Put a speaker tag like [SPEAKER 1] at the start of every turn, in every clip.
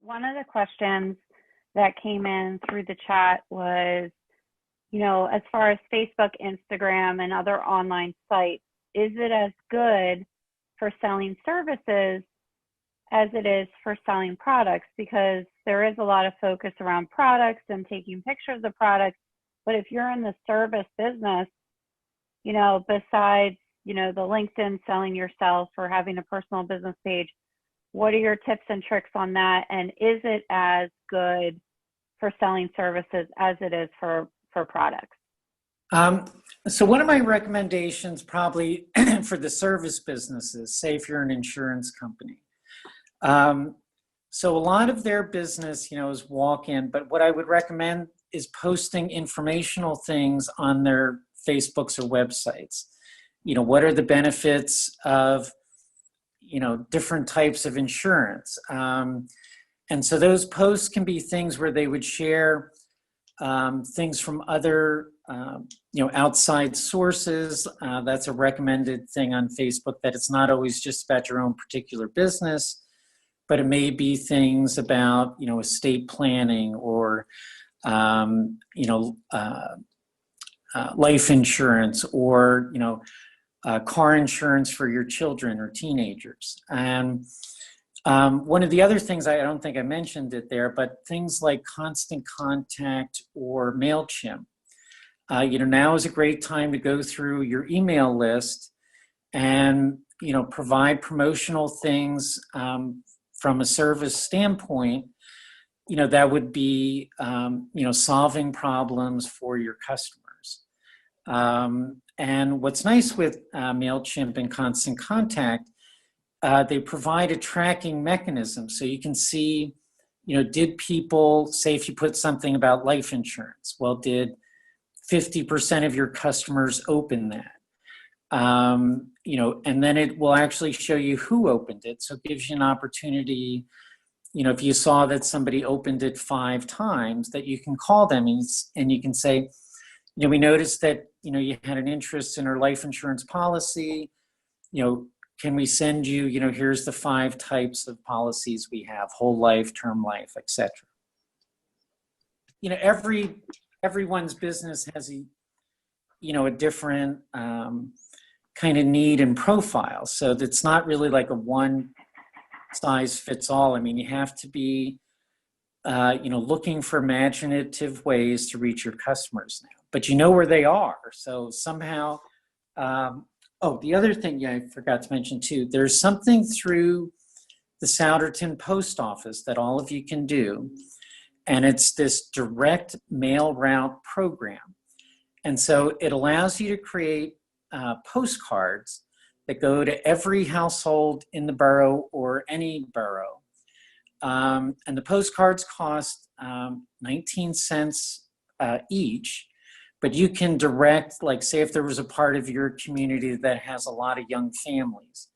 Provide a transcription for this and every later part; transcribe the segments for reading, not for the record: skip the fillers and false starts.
[SPEAKER 1] One of the questions that came in through the chat was, as far as Facebook, Instagram, and other online sites, is it as good for selling services as it is for selling products? Because there is a lot of focus around products and taking pictures of products. But if you're in the service business, besides, the LinkedIn selling yourself or having a personal business page, what are your tips and tricks on that? And is it as good for selling services as it is for products?
[SPEAKER 2] So one of my recommendations probably for the service businesses, say if you're an insurance company. So a lot of their business, is walk-in, but what I would recommend is posting informational things on their Facebooks or websites. What are the benefits of, different types of insurance? And so those posts can be things where they would share things from other, outside sources. That's a recommended thing on Facebook, that it's not always just about your own particular business, but it may be things about, estate planning or, life insurance or, car insurance for your children or teenagers. And one of the other things, I don't think I mentioned it there, but things like Constant Contact or MailChimp. Now is a great time to go through your email list and, provide promotional things from a service standpoint, that would be, solving problems for your customers. And what's nice with MailChimp and Constant Contact, they provide a tracking mechanism. So you can see, did people, say if you put something about life insurance, well, did 50% of your customers open that? And then it will actually show you who opened it. So it gives you an opportunity, if you saw that somebody opened it 5 times, that you can call them and you can say, we noticed that, you had an interest in our life insurance policy. Can we send you, here's the 5 types of policies we have: whole life, term life, etc. Everyone's business has a different kind of need and profile. So that's not really like a one size fits all. I mean, you have to be, looking for imaginative ways to reach your customers now, but you know where they are. So somehow, the other thing, I forgot to mention too, there's something through the Souderton Post Office that all of you can do. And it's this direct mail route program. And so it allows you to create postcards that go to every household in the borough or any borough. And the postcards cost 19 cents each, but you can direct, like say if there was a part of your community that has a lot of young families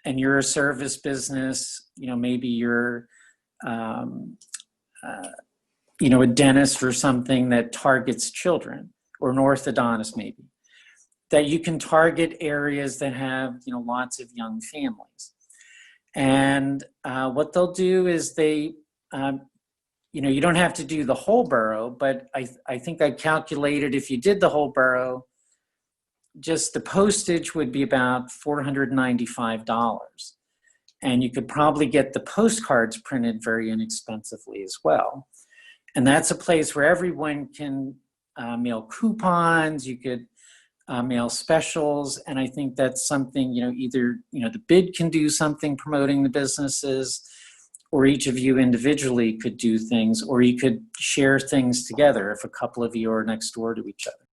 [SPEAKER 2] and you're a service business, maybe you're a dentist or something that targets children, or an orthodontist maybe, that you can target areas that have, lots of young families. And what they'll do is they, you don't have to do the whole borough, but I think I calculated if you did the whole borough, just the postage would be about $495. And you could probably get the postcards printed very inexpensively as well. And that's a place where everyone can mail coupons, you could mail specials. And I think that's something, either, the bid can do something promoting the businesses, or each of you individually could do things, or you could share things together if a couple of you are next door to each other.